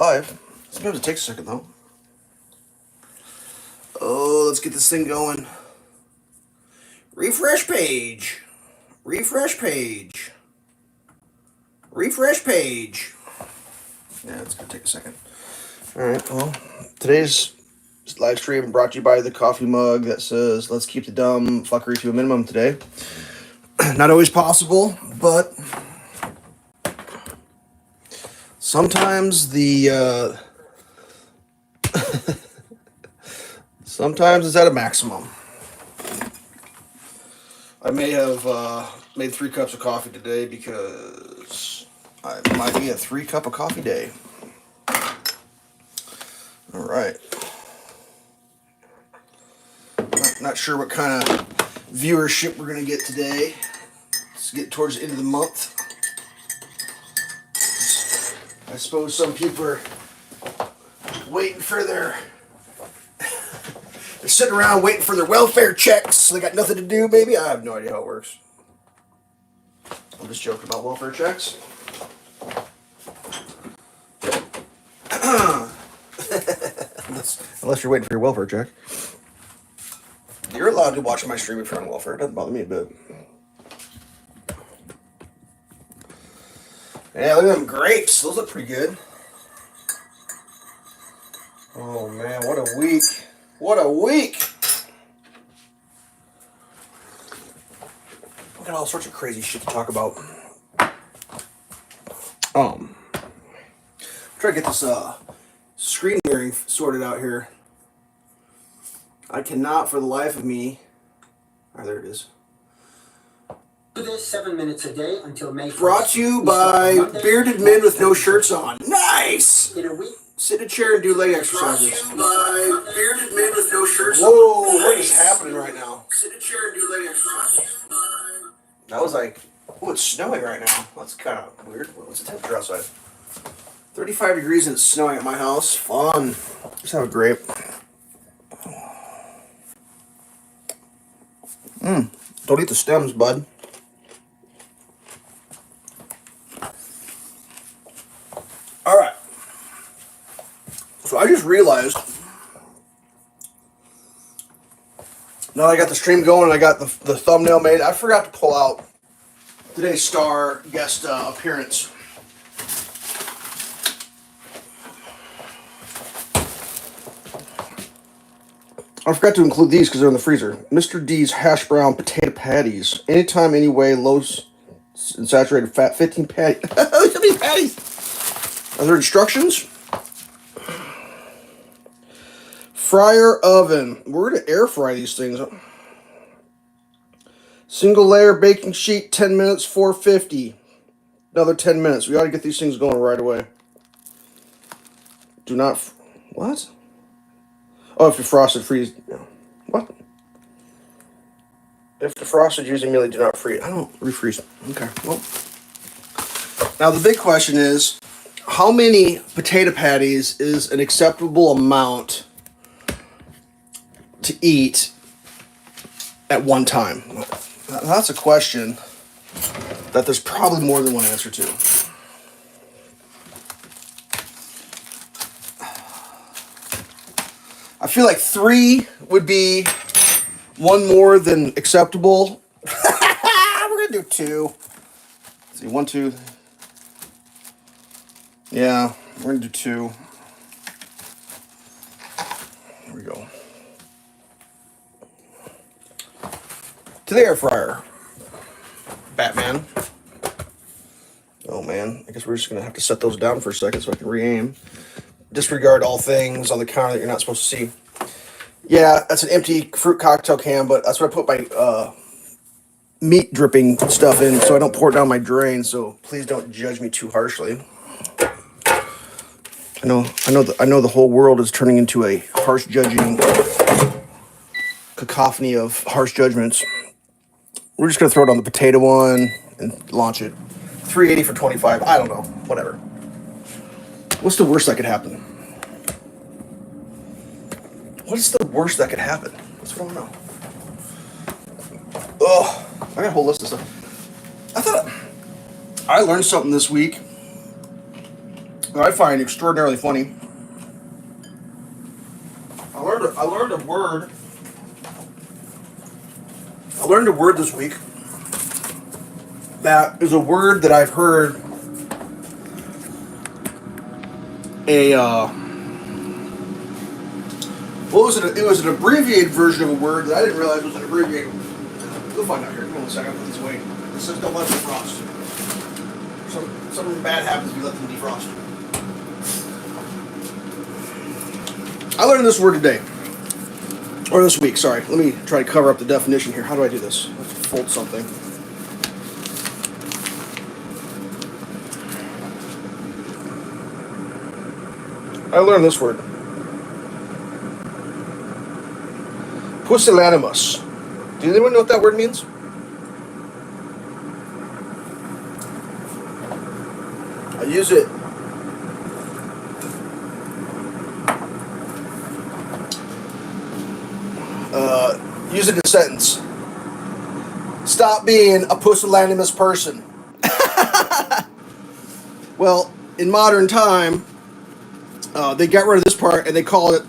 Live. Sometimes it takes a second though. Oh, let's get this thing going. Refresh page. Refresh page. Refresh page. Yeah, it's gonna take a second. Alright, well, today's live stream brought to you by the coffee mug that says, let's keep the dumb fuckery to a minimum today. Not always possible, but sometimes sometimes it's at a maximum. I may have made 3 cups of coffee today because I might be a 3-cup of coffee day. All right. Not sure what kind of viewership we're gonna get today. Let's get towards the end of the month. I suppose some people are waiting for their... They're sitting around waiting for their welfare checks. So they got nothing to do, maybe? I have no idea how it works. I'm just joking about welfare checks. Unless you're waiting for your welfare check. You're allowed to watch my stream if you're on welfare. It doesn't bother me a bit. Yeah, look at them grapes. Those look pretty good. Oh, man, what a week. What a week. We got all sorts of crazy shit to talk about. Try to get this screen mirroring sorted out here. I cannot for the life of me. Oh, there it is. Do this 7 minutes a day until May 1st. Brought to you by bearded men with no shirts on. Nice! In a week. Sit in a chair and do leg exercises. Brought to you by bearded men with no shirts on. Whoa, what is happening right now? Sit in a chair and do leg exercises. That was like, oh, it's snowing right now. That's kind of weird. What's the temperature outside? 35 degrees and it's snowing at my house. Fun. Just have a grape. Don't eat the stems, bud. Alright. So I just realized, now that I got the stream going and I got the thumbnail made, I forgot to pull out today's star guest appearance. I forgot to include these because they're in the freezer. Mr. D's hash brown potato patties. Anytime, anyway, low and saturated fat, 15 patties. How many patties? Are there instructions? Fryer oven. We're going to air fry these things. Single layer baking sheet, 10 minutes, 450. Another 10 minutes. We ought to get these things going right away. Do not... What? Oh, if defrosted, freeze. What? If defrosted, use immediately, do not freeze. I don't refreeze. Okay, well. Now, the big question is, how many potato patties is an acceptable amount to eat at one time? That's a question that there's probably more than one answer to. I feel like 3 would be one more than acceptable. We're gonna do 2. Let's see, 1, 2. Yeah, we're gonna do 2. There we go. To the air fryer. Batman. Oh man, I guess we're just gonna have to set those down for a second so I can re-aim. Disregard all things on the counter that you're not supposed to see. Yeah, that's an empty fruit cocktail can, but that's what I put my meat dripping stuff in so I don't pour it down my drain, so please don't judge me too harshly. I know the whole world is turning into a harsh judging cacophony of harsh judgments. We're just gonna throw it on the potato one and launch it. 380 for 25. I don't know. Whatever. What's the worst that could happen? What is the worst that could happen? That's what I want to know. Oh, I got a whole list of stuff. I thought I learned something this week that I find extraordinarily funny. I learned a word. I learned a word this week that is a word that I've heard it was an abbreviated version of a word that I didn't realize was an abbreviated. We'll find out here. Give me 1 second. I'll put this away. This says don't let them defrost. Something bad happens if you let them defrost. I learned this word today. Or this week, sorry. Let me try to cover up the definition here. How do I do this? I have to fold something. I learned this word. Pusillanimous. Do anyone know what that word means? I use it. Use it in a sentence. Stop being a pusillanimous person. Well, in modern time, they got rid of this part and they call it,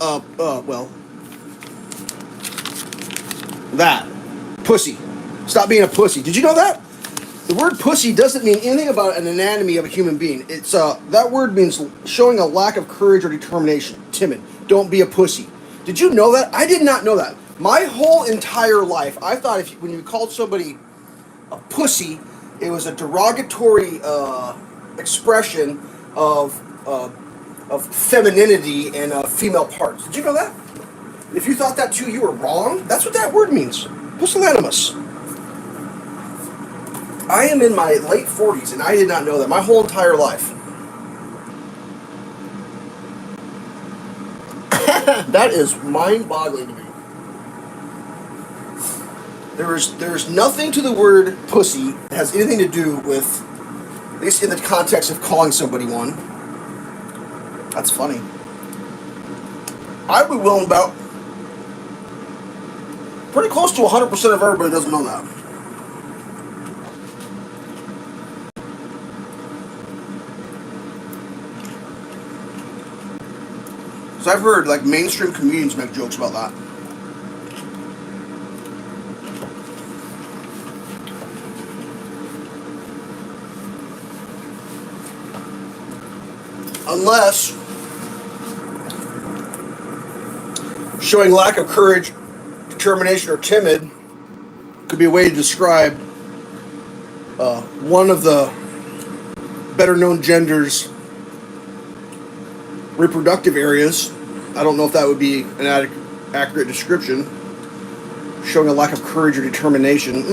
that. Pussy. Stop being a pussy. Did you know that? The word pussy doesn't mean anything about an anatomy of a human being. It's that word means showing a lack of courage or determination. Timid. Don't be a pussy. Did you know that? I did not know that. My whole entire life, I thought when you called somebody a pussy, it was a derogatory expression of femininity and female parts. Did you know that? If you thought that too, you were wrong. That's what that word means. Pusillanimous. I am in my late 40s, and I did not know that my whole entire life. That is mind-boggling to me. There's nothing to the word pussy that has anything to do with, at least in the context of calling somebody one. That's funny. I'd be willing about pretty close to 100% of everybody doesn't know that. So I've heard like mainstream comedians make jokes about that. Unless showing lack of courage, determination, or timid could be a way to describe one of the better known genders' reproductive areas. I don't know if that would be an accurate description. Showing a lack of courage or determination.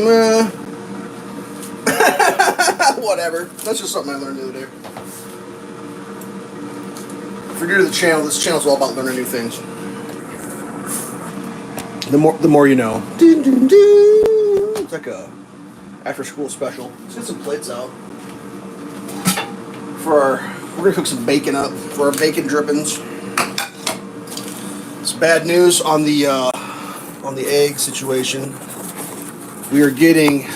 Whatever. That's just something I learned the other day. If you're new to the channel, this channel is all about learning new things. The more you know. It's like a after school special. Let's get some plates out. We're gonna cook some bacon up for our bacon drippings. It's bad news on the egg situation. We are getting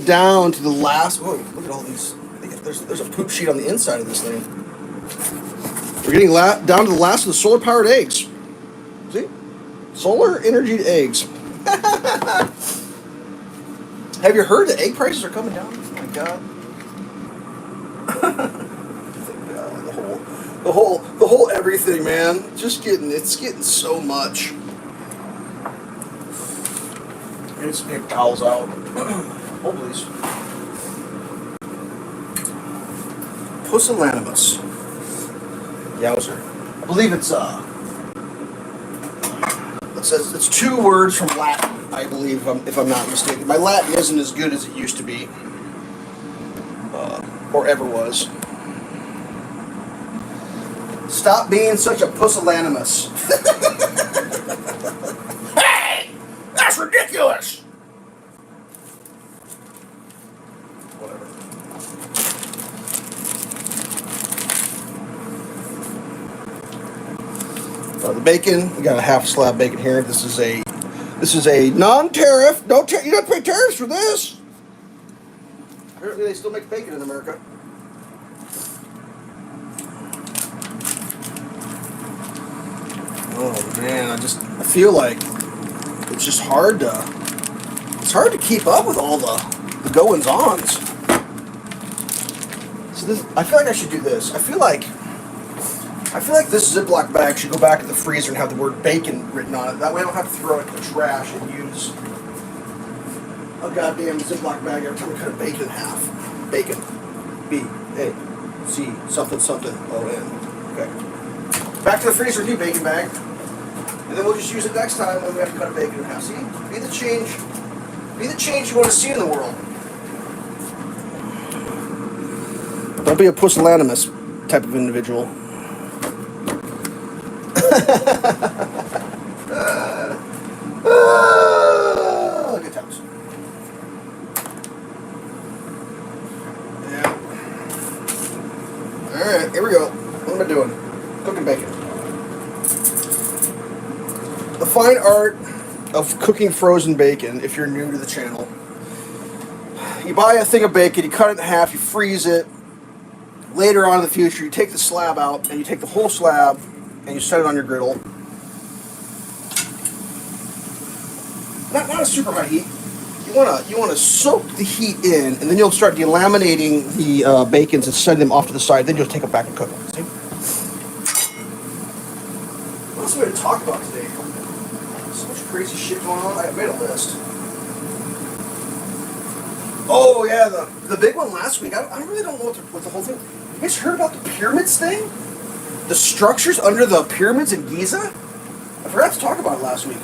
down to the last. Oh, look at all these. There's a poop sheet on the inside of this thing. We're getting down to the last of the solar powered eggs. See? Solar energy eggs. Have you heard that egg prices are coming down? Oh my god. The whole everything, man. It's getting so much. Get some paper towels out. Oh, please. Pusillanimous. Yowzer. I believe it says it's two words from Latin, I believe, if I'm not mistaken. My Latin isn't as good as it used to be. Or ever was. Stop being such a pusillanimous. Hey! That's ridiculous! Whatever. The bacon, we got a half slab bacon here. This is a non-tariff. You don't have to pay tariffs for this. Apparently they still make bacon in America. Oh man, I feel like it's just hard to keep up with all the goings ons. So this, I feel like I should do this. I feel like this Ziploc bag should go back in the freezer and have the word bacon written on it. That way I don't have to throw it in the trash and use a goddamn Ziploc bag every time I cut a bacon in half. Bacon. B-A-C something something O-N. Okay. Back to the freezer with you, bacon bag. And then we'll just use it next time when we have to cut a bacon in half. See? Be the change. Be the change you want to see in the world. Don't be a pusillanimous type of individual. Good times. Yeah. Alright, here we go. What am I doing? Cooking bacon. The fine art of cooking frozen bacon, if you're new to the channel. You buy a thing of bacon, you cut it in half, you freeze it. Later on in the future, you take the slab out, and you take the whole slab, and you set it on your griddle. Not a super high heat. You wanna soak the heat in, and then you'll start delaminating the bacons and setting them off to the side. Then you'll take them back and cook them. See? What else are we going to talk about today? So much crazy shit going on. I made a list. Oh yeah, the big one last week. I really don't know what the whole thing. You guys heard about the pyramids thing? The structures under the pyramids in Giza? I forgot to talk about it last week.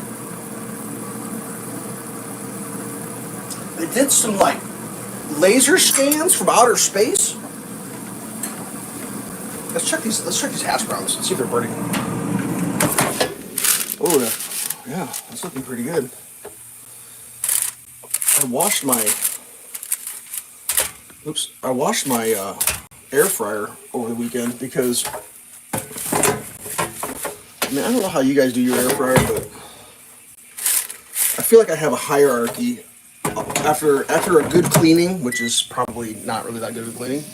They did some like laser scans from outer space. Let's check these hash browns and see if they're burning. Oh yeah, that's looking pretty good. I washed my air fryer over the weekend because I don't know how you guys do your air fryer, but I feel like I have a hierarchy. After a good cleaning, which is probably not really that good of a cleaning,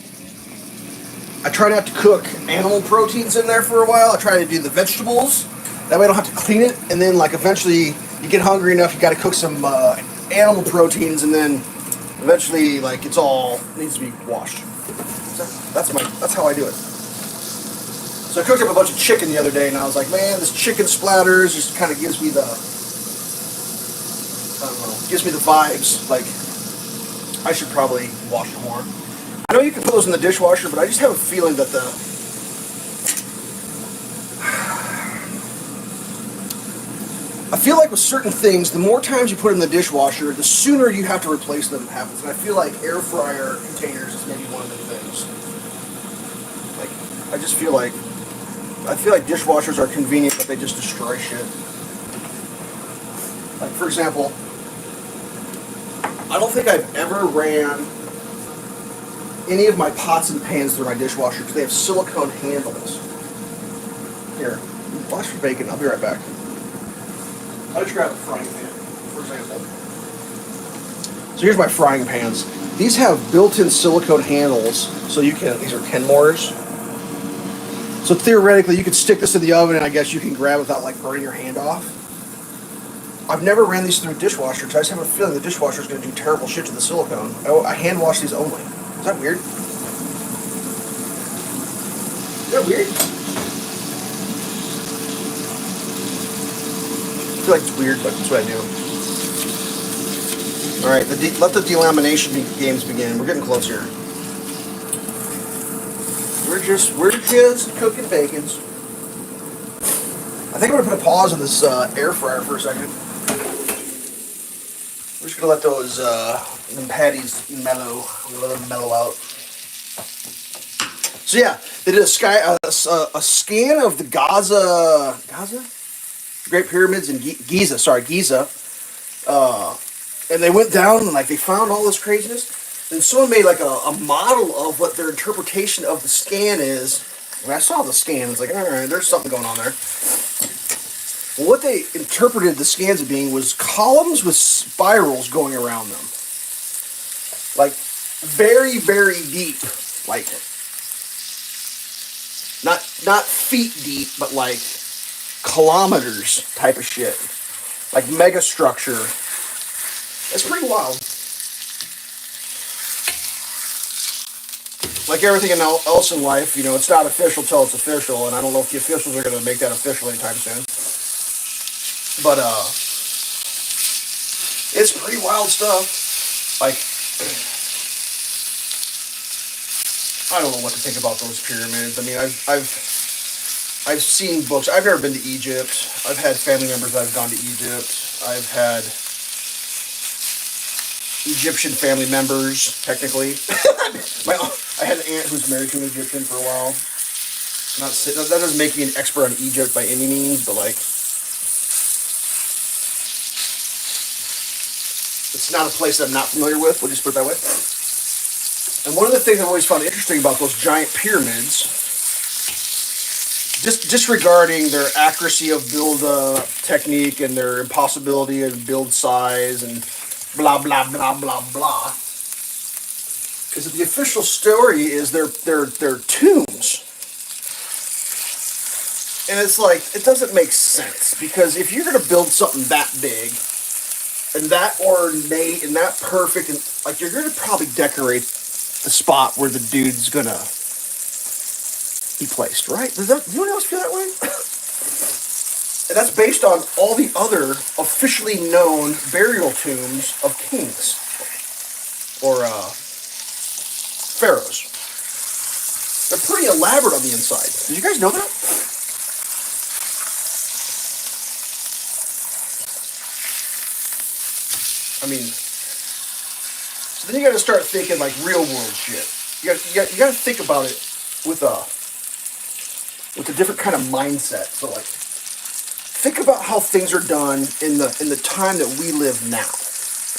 I try not to cook animal proteins in there for a while. I try to do the vegetables. That way I don't have to clean it. And then like eventually you get hungry enough, you got to cook some animal proteins, and then eventually like it needs to be washed. So that's how I do it. So I cooked up a bunch of chicken the other day, and I was like, man, this chicken splatters just kind of gives me the vibes, like, I should probably wash it more. I know you can put those in the dishwasher, but I just have a feeling that I feel like with certain things, the more times you put it in the dishwasher, the sooner you have to replace them happens. And I feel like air fryer containers is maybe one of the things. Like, I feel like dishwashers are convenient, but they just destroy shit. Like, for example, I don't think I've ever ran any of my pots and pans through my dishwasher because they have silicone handles. Here, wash your bacon. I'll be right back. I'll just grab a frying pan, for example. So here's my frying pans. These have built-in silicone handles, so these are Kenmore's. So theoretically, you could stick this in the oven, and I guess you can grab it without like burning your hand off. I've never ran these through a dishwasher, because I just have a feeling the dishwasher is going to do terrible shit to the silicone. I hand wash these only. Is that weird? Is that weird? I feel like it's weird, but that's what I do. Alright, let the delamination games begin. We're getting close here. We're just cooking bacons. I think I'm going to put a pause on this air fryer for a second. We're just going to let those them patties mellow. Let them mellow out. So yeah, they did a scan of the Gaza? Great Pyramids in Giza. And they went down and like they found all this craziness. And someone made like a model of what their interpretation of the scan is. When I saw the scan, I was like, all right, there's something going on there. Well, what they interpreted the scans as being was columns with spirals going around them. Like, very, very deep. Like, not feet deep, but like kilometers type of shit. Like mega structure. It's pretty wild. Like everything else in life, you know, it's not official till it's official, and I don't know if the officials are going to make that official anytime soon. But, it's pretty wild stuff. Like, I don't know what to think about those pyramids. I mean, I've seen books. I've never been to Egypt. I've had family members that have gone to Egypt. I've had Egyptian family members, technically. I had an aunt who's married to an Egyptian for a while. That doesn't make me an expert on Egypt by any means, but like, it's not a place that I'm not familiar with. We'll just put it that way. And one of the things I've always found interesting about those giant pyramids, just disregarding their accuracy of build technique and their impossibility of build size and blah blah blah blah blah, is that the official story is they're tombs. And it's like, it doesn't make sense, because if you're going to build something that big and that ornate and that perfect, and like, you're going to probably decorate the spot where the dude's going to be placed, right? Does anyone else feel that way? And that's based on all the other officially known burial tombs of kings or pharaohs. They're pretty elaborate on the inside. Did you guys know that? I mean, so then you got to start thinking like real world shit. You got to think about it with a different kind of mindset. So like, think about how things are done in the time that we live now,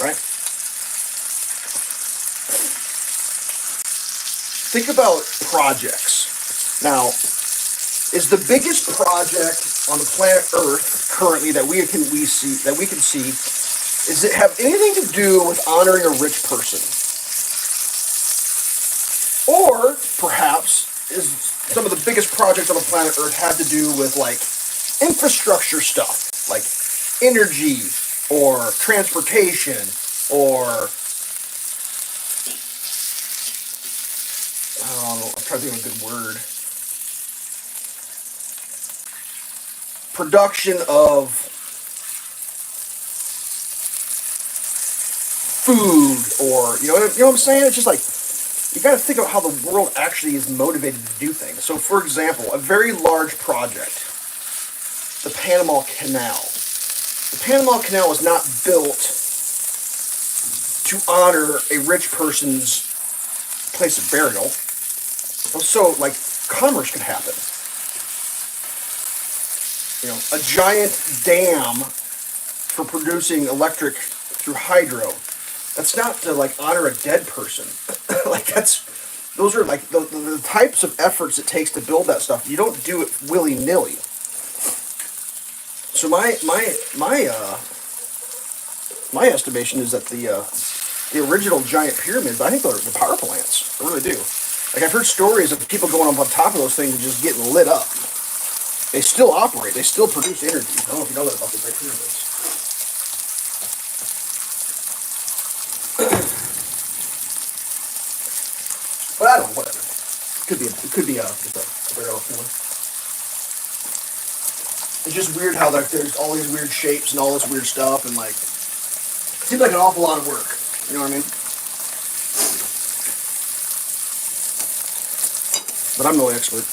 right? Think about projects. Now, is the biggest project on the planet Earth currently that we can see, does it have anything to do with honoring a rich person? Or perhaps is some of the biggest projects on the planet Earth have to do with like infrastructure stuff, like energy or transportation or I don't know, I'm trying to think of a good word. Production of food, or you know what I'm saying? It's just like, you got to think of how the world actually is motivated to do things. So, for example, a very large project, the Panama Canal. The Panama Canal was not built to honor a rich person's place of burial, so like commerce could happen. You know, a giant dam for producing electric through hydro. That's not to like honor a dead person. Like those are like the types of efforts it takes to build that stuff. You don't do it willy nilly. So my estimation is that the original giant pyramids, I think they're the power plants. I really do. Like, I've heard stories of people going up on top of those things and just getting lit up. They still operate. They still produce energy. I don't know if you know that about the Great Pyramids. But I don't know, whatever. It could be just a burial feeling. It's just weird how like there's all these weird shapes and all this weird stuff, and like it seems like an awful lot of work. You know what I mean? But I'm no expert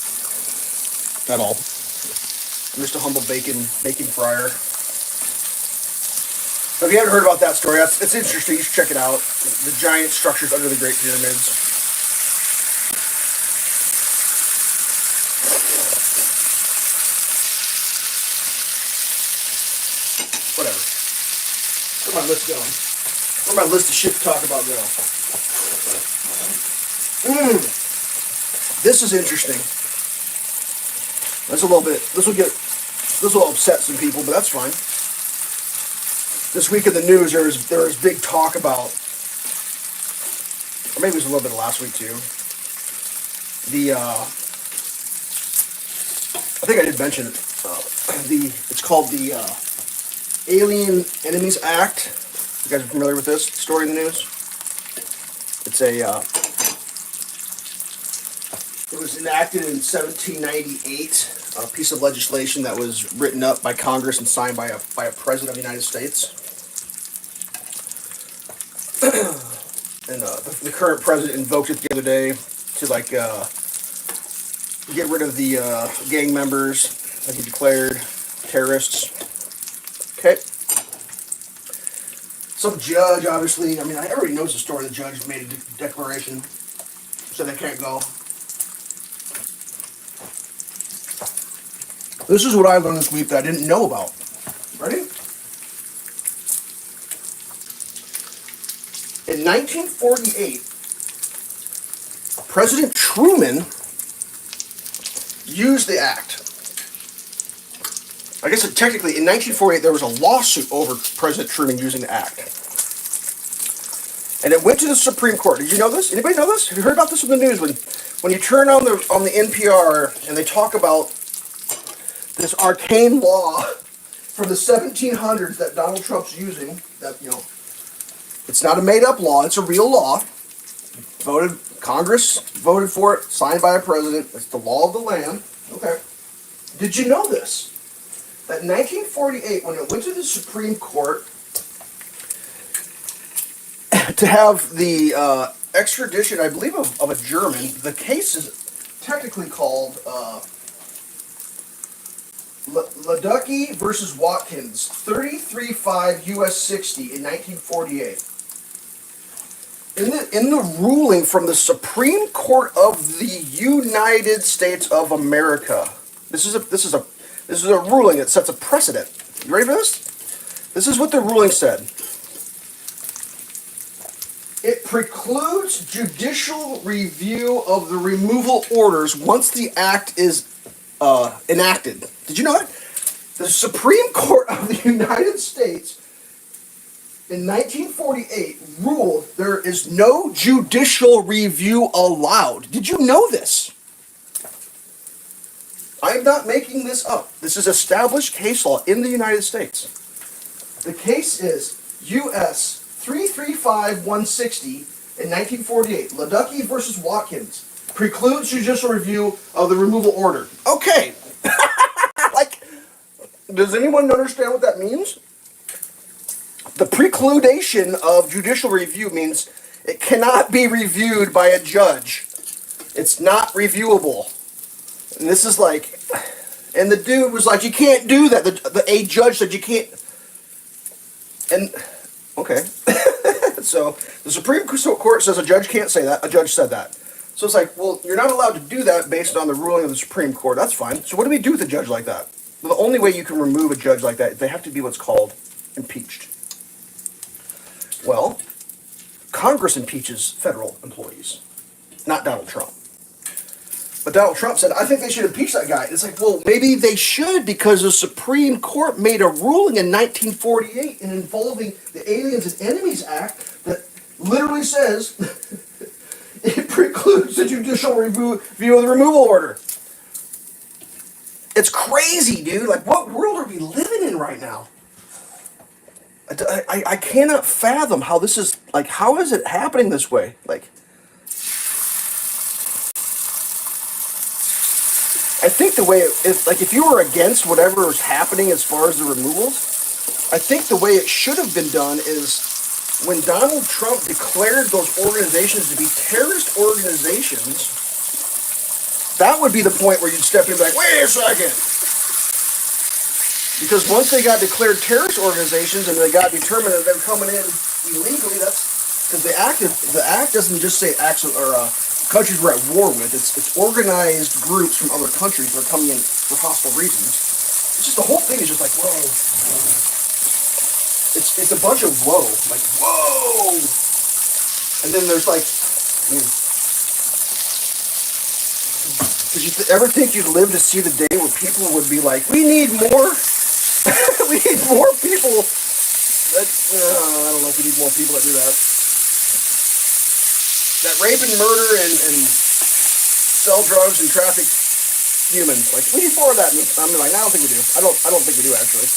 at all. I'm just a humble baking fryer. So if you haven't heard about that story, it's interesting. You should check it out. The giant structures under the Great Pyramids. Whatever. Where's my list going? Where's my list of shit to talk about go? This is interesting. That's a little bit. This will upset some people, but that's fine. This week in the news, there was big talk about, or maybe it was a little bit of last week too. I think I did mention it. it's called the Alien Enemies Act. You guys are familiar with this story in the news? It's it was enacted in 1798, a piece of legislation that was written up by Congress and signed by a president of the United States. And the current president invoked it the other day to get rid of the gang members that he declared terrorists. Okay. Some judge, obviously, I mean, everybody knows the story. The judge made a declaration, so they can't go. This is what I learned this week that I didn't know about. Ready? In 1948, President Truman used the act. I guess technically, in 1948, there was a lawsuit over President Truman using the act. And it went to the Supreme Court. Did you know this? Anybody know this? Have you heard about this in the news? When you turn on the NPR and they talk about this arcane law from the 1700s that Donald Trump's using, that, it's not a made-up law, it's a real law. Congress voted for it, signed by a president. It's the law of the land. Okay. Did you know this? That in 1948, when it went to the Supreme Court to have the extradition, I believe, of a German, the case is technically called Leducky versus Watkins, 33-5 U.S. 60 in 1948. In the ruling from the Supreme Court of the United States of America, this is a ruling that sets a precedent. You ready for this? This is what the ruling said. It precludes judicial review of the removal orders once the act is enacted. Did you know that? The Supreme Court of the United States in 1948 ruled there is no judicial review allowed. Did you know this? I'm not making this up. This is established case law in the United States. The case is U.S. 335-160 in 1948, Leducky versus Watkins, precludes judicial review of the removal order. Okay. Does anyone understand what that means? The precludation of judicial review means it cannot be reviewed by a judge. It's not reviewable. And this is and the dude was like, you can't do that. A judge said you can't. And, okay. So, the Supreme Court says a judge can't say that. A judge said that. So it's like, well, you're not allowed to do that based on the ruling of the Supreme Court. That's fine. So what do we do with a judge like that? Well, the only way you can remove a judge like that, they have to be what's called impeached. Well, Congress impeaches federal employees, not Donald Trump. But Donald Trump said, I think they should impeach that guy. It's like, well, maybe they should because the Supreme Court made a ruling in 1948 involving the Aliens and Enemies Act that literally says it precludes the judicial review of the removal order. It's crazy, dude. What world are we living in right now? I cannot fathom how this is, how is it happening this way? I think the way if you were against whatever is happening as far as the removals, I think the way it should have been done is when Donald Trump declared those organizations to be terrorist organizations, that would be the point where you'd step in and be like, wait a second. Because once they got declared terrorist organizations and they got determined that they're coming in illegally, that's because the act doesn't just say acts or countries we're at war with. It's organized groups from other countries that are coming in for hostile reasons. It's just the whole thing is just like, whoa. It's a bunch of whoa, whoa. And then there's did you ever think you'd live to see the day where people would be like, we need more? We need more people. I don't know if we need more people that do that. That rape and murder and sell drugs and traffic humans. Like, we need more of that. And I'm like, I don't think we do. I don't think we do, actually.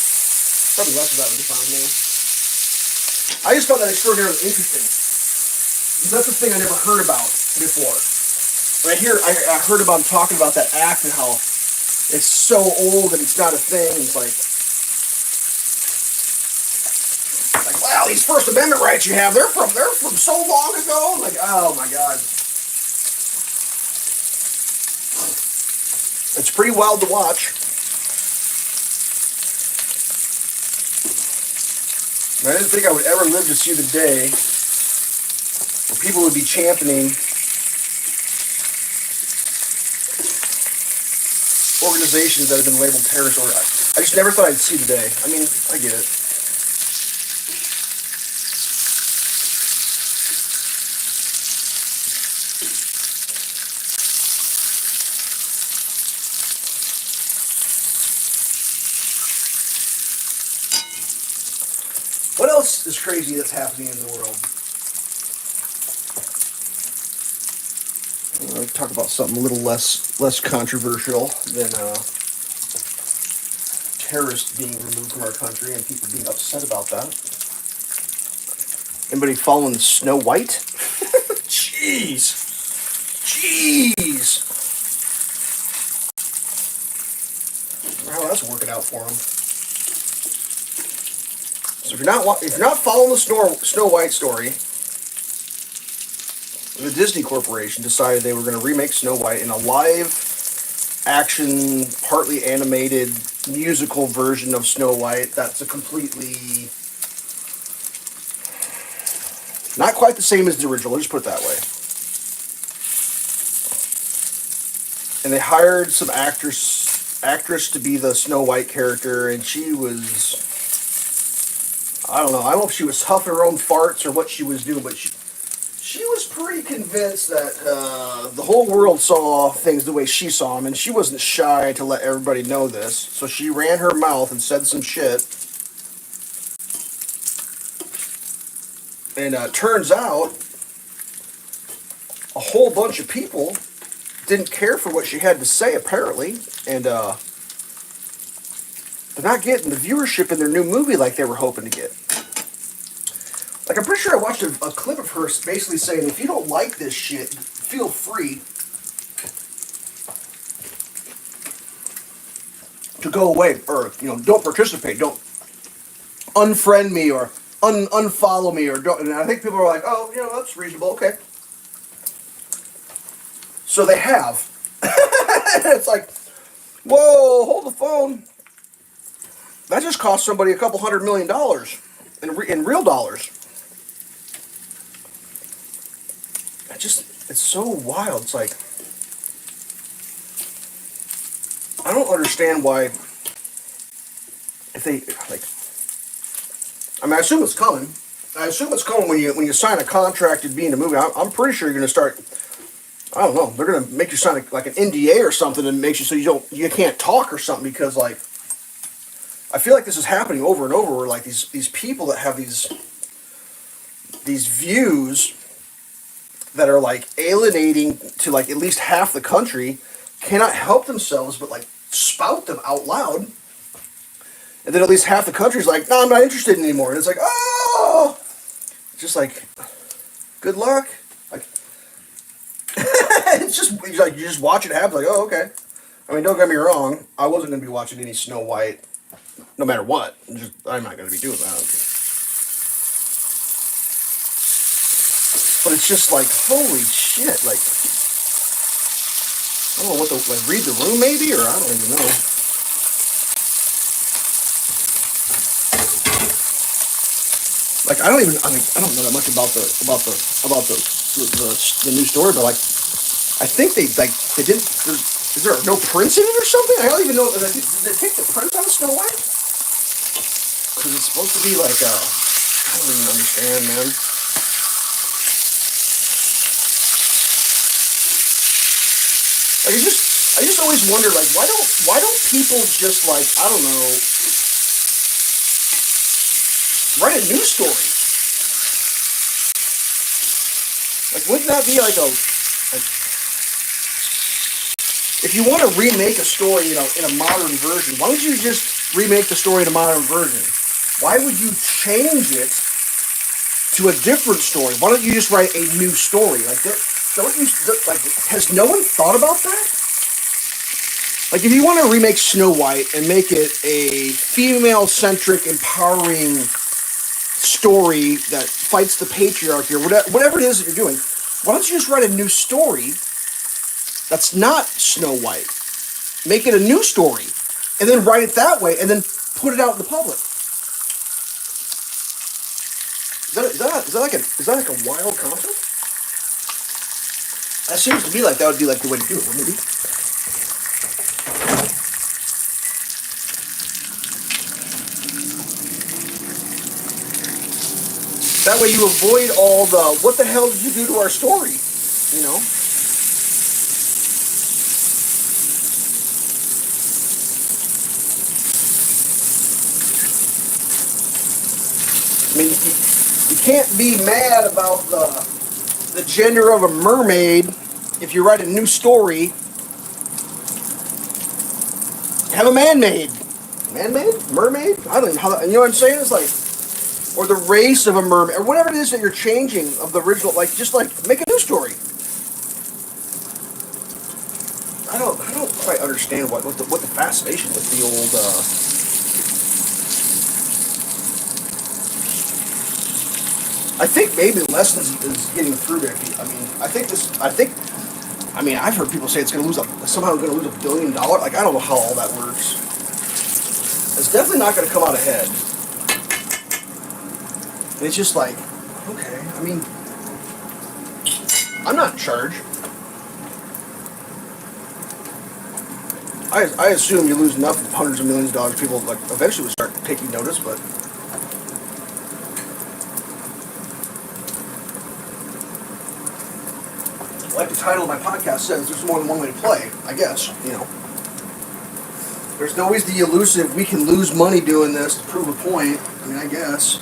Probably less of that would be fine with me. I just found that extraordinarily interesting. That's the thing I never heard about before. When I heard about him talking about that act and how it's so old and it's not a thing. It's like, wow, these First Amendment rights you have, they're from so long ago. Like, oh my God. It's pretty wild to watch. And I didn't think I would ever live to see the day where people would be championing organizations that have been labeled terrorist. Or I just never thought I'd see the day. I mean, I get it. What else is crazy that's happening in the world? I'll talk about something a little less controversial than terrorists being removed from our country and people being upset about that. Anybody following Snow White? Jeez. How that's working out for them. So if you're not following the Snow White story, the Disney Corporation decided they were going to remake Snow White in a live action, partly animated musical version of Snow White. That's a completely not quite the same as the original. Let's just put it that way. And they hired some actress to be the Snow White character, and she was, I don't know if she was huffing her own farts or what she was doing, but she was pretty convinced that the whole world saw things the way she saw them, and she wasn't shy to let everybody know this. So she ran her mouth and said some shit. And turns out a whole bunch of people didn't care for what she had to say, apparently, and they're not getting the viewership in their new movie like they were hoping to get. Like, I'm pretty sure I watched a clip of her basically saying, if you don't like this shit, feel free to go away, or, don't participate, don't unfriend me, or unfollow me, or don't, and I think people are like, oh, that's reasonable, okay. So they have. It's like, whoa, hold the phone. That just cost somebody a couple $100 million in real dollars. It's so wild. It's like, I don't understand why, if they, like, I mean, I assume it's coming. I assume it's coming when you sign a contract to be in a movie. I'm pretty sure you're going to start, I don't know, they're going to make you sign like an NDA or something and make you so you can't talk or something, because, like, I feel like this is happening over and over, where, like, these people that have these views that are, like, alienating to, like, at least half the country cannot help themselves but, like, spout them out loud. And then at least half the country's like, no, I'm not interested anymore. And it's like, oh! It's just like, good luck. Like, it's just, like, you just watch it happen, like, oh, okay. I mean, don't get me wrong, I wasn't going to be watching any Snow White no matter what. I'm not going to be doing that. But it's just like, holy shit, like, I don't know what like, read the room maybe, or I don't even know. Like, I don't know that much about the new story, but, like, I think they didn't, is there no prince in it or something? I don't even know, did they take the prince out of Snow White? Because it's supposed to be like, I don't even understand, man. Like, I just always wonder, like, why don't people just, like, I don't know, write a news story? Like, wouldn't that be like if you want to remake a story, in a modern version, why don't you just remake the story in a modern version? Why would you change it to a different story? Why don't you just write a new story? Has no one thought about that? Like, if you want to remake Snow White and make it a female-centric, empowering story that fights the patriarchy, or whatever it is that you're doing, why don't you just write a new story that's not Snow White? Make it a new story, and then write it that way, and then put it out in the public. Is that like a wild concept? That seems to me like that would be like the way to do it, wouldn't it be? That way you avoid all the, what the hell did you do to our story? You know? I mean, you can't be mad about the gender of a mermaid if you write a new story. Have a man-made. Man-made? Mermaid? I don't even know how that, you know what I'm saying? It's like, or the race of a mermaid, or whatever it is that you're changing of the original, just make a new story. I don't quite understand what the fascination with the old, I think maybe Lessons is getting through there. I've heard people say it's going to somehow going to lose $1 billion. Like, I don't know how all that works. It's definitely not going to come out ahead. And it's just like, okay, I mean, I'm not in charge. I assume you lose enough hundreds of millions of dollars, people eventually would start taking notice, but like the title of my podcast says, there's more than one way to play, I guess, There's always the elusive, we can lose money doing this to prove a point. I mean, I guess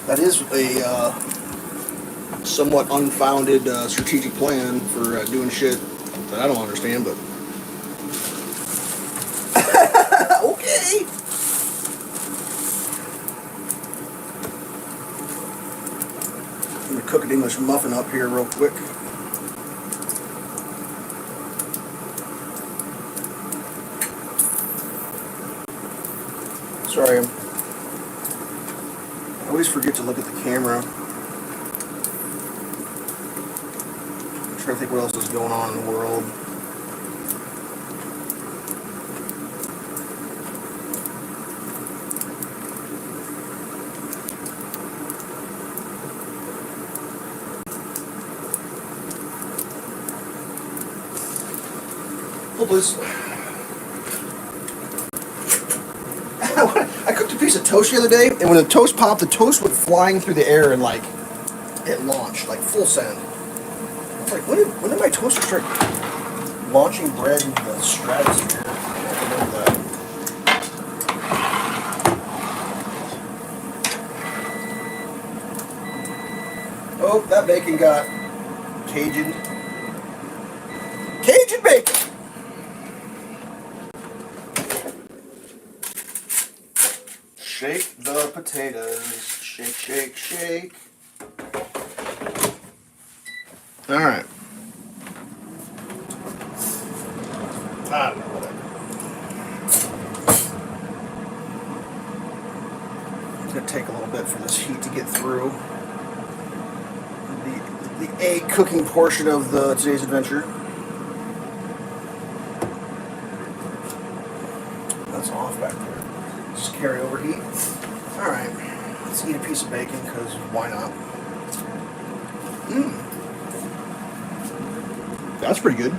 that is a somewhat unfounded strategic plan for doing shit that I don't understand, but okay. I'm gonna cook an English muffin up here real quick. Sorry, I always forget to look at the camera. I'm trying to think what else is going on in the world. Oh, please. I cooked a piece of toast the other day, and when the toast popped, the toast went flying through the air and it launched, full send. It's like, when did my toaster start launching bread into the stratosphere? I don't know that. Oh, that bacon got Cajun bacon. Shake the potatoes. Shake, shake, shake. All right. I don't know, whatever. It's going to take a little bit for this heat to get through. The egg cooking portion of today's adventure. That's off back there. Just carry over heat. Alright, let's eat a piece of bacon, because why not? That's pretty good.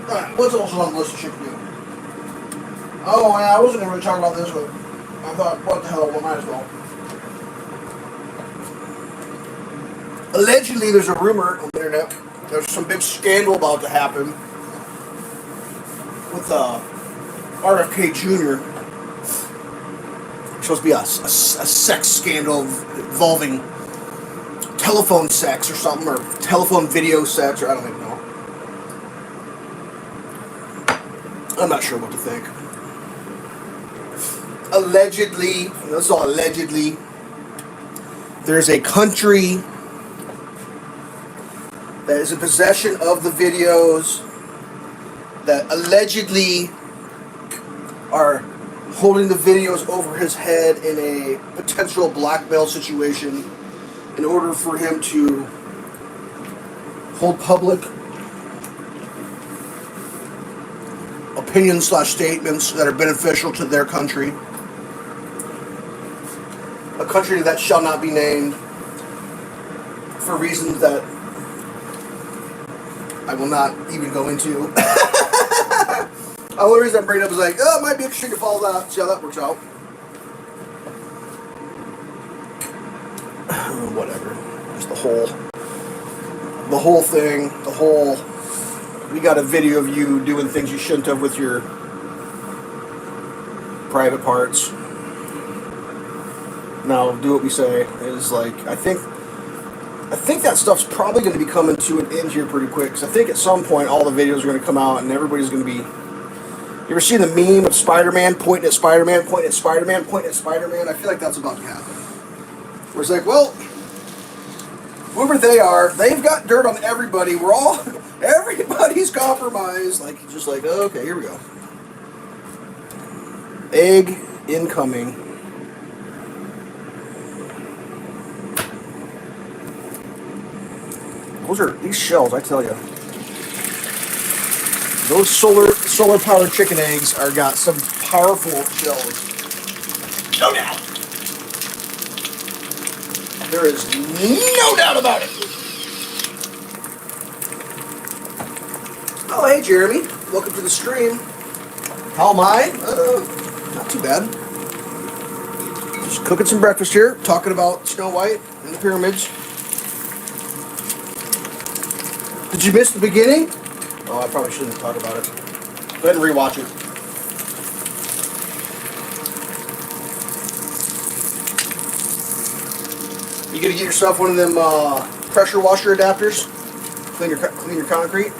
Alright, what's also on the list of shit to do? Oh, yeah, I wasn't going to really talk about this, but I thought, what the hell, we might as well. Allegedly, there's a rumor on the internet. There's some big scandal about to happen with RFK Jr. supposed to be a sex scandal involving telephone sex or something, or telephone video sex, or I don't even know. I'm not sure what to think. Allegedly, this is all allegedly, there's a country that is in possession of the videos that allegedly are holding the videos over his head in a potential blackmail situation in order for him to hold public opinions / statements that are beneficial to their country. A country that shall not be named for reasons that I will not even go into. The only reason I bring it up is like, oh, it might be interesting to follow that, see how that works out. Whatever. Just the whole thing, we got a video of you doing things you shouldn't have with your private parts. Now, do what we say is like, I think that stuff's probably going to be coming to an end here pretty quick, because I think at some point all the videos are going to come out and everybody's going to be... You ever seen the meme of Spider-Man pointing at Spider-Man, pointing at Spider-Man, pointing at Spider-Man? I feel like that's about to happen. Where it's like, well, whoever they are, they've got dirt on everybody. Everybody's compromised. Like, just like, oh, okay, here we go. Egg incoming. These shells, I tell you. Those solar powered chicken eggs are got some powerful shells. No doubt. There is no doubt about it. Oh, hey, Jeremy. Welcome to the stream. How am I? Not too bad. Just cooking some breakfast here, talking about Snow White and the pyramids. Did you miss the beginning? Oh, I probably shouldn't talk about it. Go ahead and rewatch it. You gonna get yourself one of them pressure washer adapters? Clean your concrete.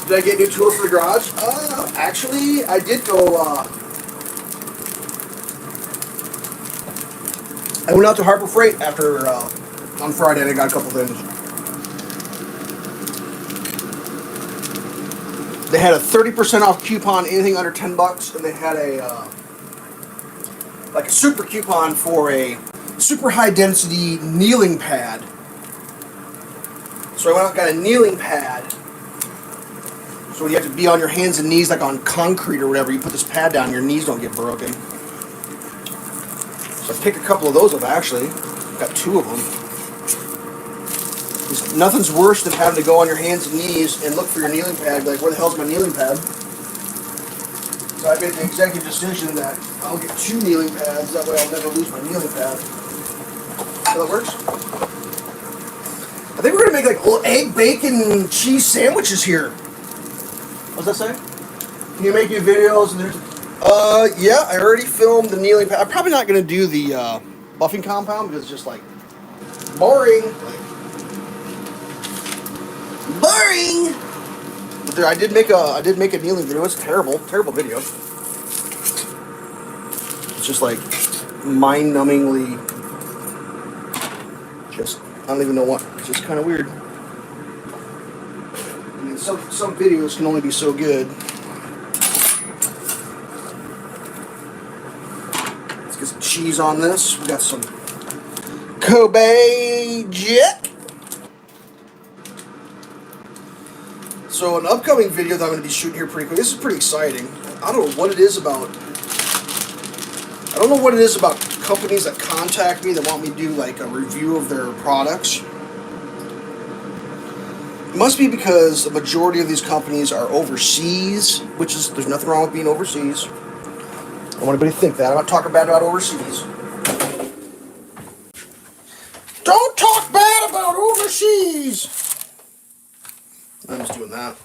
Did I get new tools for the garage? Actually, I did go. I went out to Harbor Freight after on Friday and I got a couple things. They had a 30% off coupon, anything under $10, and they had a like a super coupon for a super high density kneeling pad. So I went out and got a kneeling pad. So when you have to be on your hands and knees like on concrete or whatever, you put this pad down, your knees don't get broken. So I picked a couple of those up, actually. Got 2 of them. Nothing's worse than having to go on your hands and knees and look for your kneeling pad. Like, where the hell's my kneeling pad? So I made the executive decision that I'll get 2 kneeling pads. That way I'll never lose my kneeling pad. So that works. I think we're going to make like little egg, bacon, cheese sandwiches here. What's that say? Can you make your videos and there's... yeah, I already filmed the kneeling pad. I'm probably not going to do the buffing compound because it's just like boring. Boring. But there, I did make a kneeling video. It's terrible video. It's just like mind-numbingly. Just I don't even know what. It's just kind of weird. I mean, some videos can only be so good. Get some cheese on this. We got some Kobe Jack. So an upcoming video that I'm going to be shooting here pretty quick. This is pretty exciting. I don't know what it is about. I don't know what it is about companies that contact me that want me to do like a review of their products. It must be because the majority of these companies are overseas, which is there's nothing wrong with being overseas. I don't want anybody to think that. I'm not talking bad about overseas. Don't talk bad about overseas! I'm just doing that.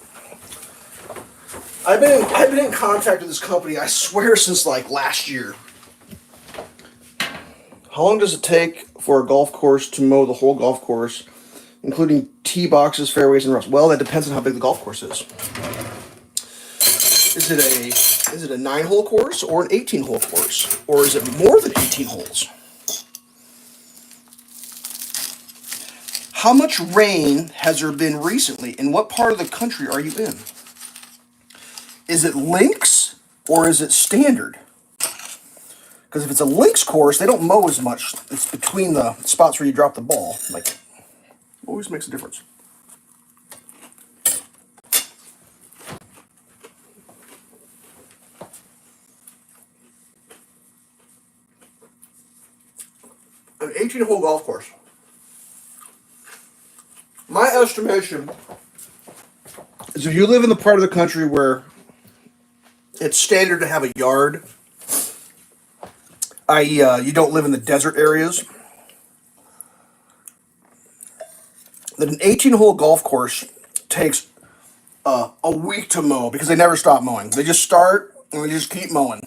I've been in contact with this company, I swear, since like last year. How long does it take for a golf course to mow the whole golf course, including tee boxes, fairways, and rough? Well, that depends on how big the golf course is. Is it a 9-hole course or an 18-hole course? Or is it more than 18 holes? How much rain has there been recently? And what part of the country are you in? Is it links or is it standard? Because if it's a links course, they don't mow as much. It's between the spots where you drop the ball. Like, always makes a difference. An 18-hole golf course. My estimation is if you live in the part of the country where it's standard to have a yard, i.e., you don't live in the desert areas, that an 18-hole golf course takes a week to mow because they never stop mowing. They just start and they just keep mowing.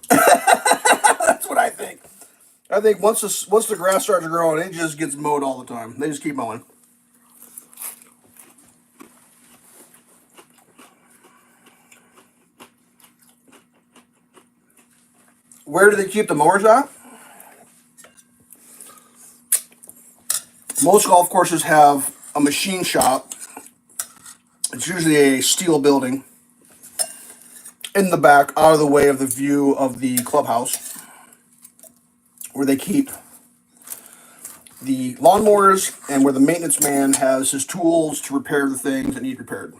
That's what I think. I think once the grass starts growing, it just gets mowed all the time. They just keep mowing. Where do they keep the mowers at? Most golf courses have a machine shop. It's usually a steel building in the back, out of the way of the view of the clubhouse, where they keep the lawnmowers and where the maintenance man has his tools to repair the things that need repaired.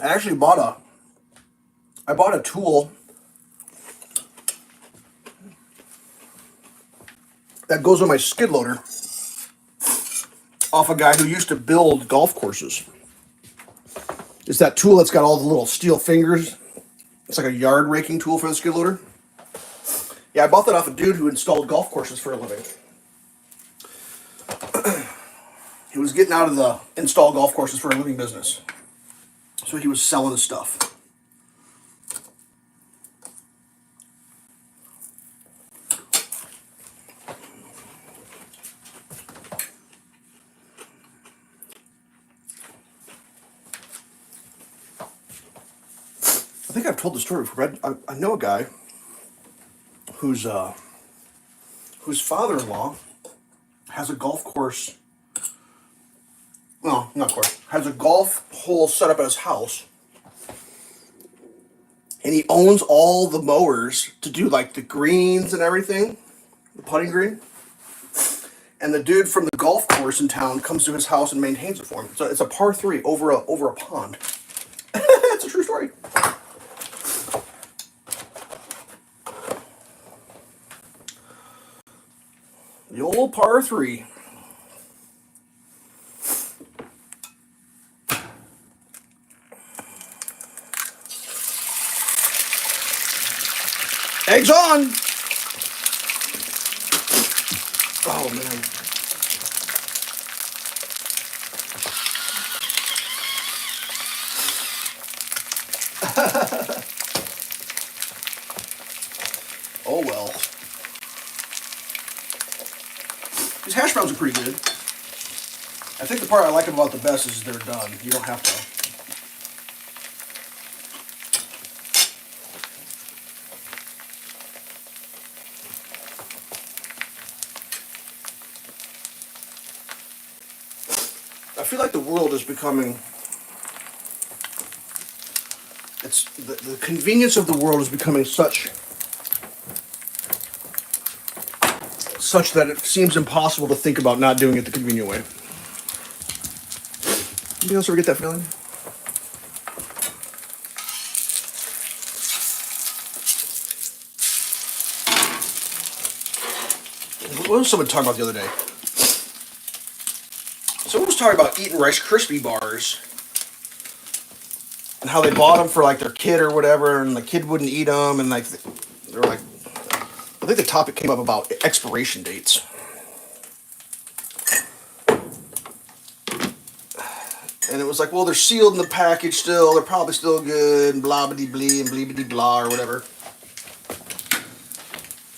I actually bought a tool that goes on my skid loader off a guy who used to build golf courses. It's that tool that's got all the little steel fingers. It's like a yard raking tool for the skid loader. Yeah, I bought that off a dude who installed golf courses for a living. He was getting out of the install golf courses for a living business. So he was selling the stuff. I think I've told the story before. I know a guy whose father-in-law has a golf course. No, not course. Has a golf hole set up at his house, and he owns all the mowers to do like the greens and everything, the putting green. And the dude from the golf course in town comes to his house and maintains it for him. So it's a par 3 over a pond. It's a true story. The old par 3. Eggs on! Oh, man. Oh, well. These hash browns are pretty good. I think the part I like about the best is they're done. You don't have to. I feel like the world is becoming... the convenience of the world is becoming such that it seems impossible to think about not doing it the convenient way. Anybody else ever get that feeling? What was someone talking about the other day? Someone was talking about eating Rice Krispie bars and how they bought them for like their kid or whatever, and the kid wouldn't eat them, and like they were like, think the topic came up about expiration dates. And it was like, well, they're sealed in the package still. They're probably still good, and blah, blah, blah, and blah, blah, blah, or whatever.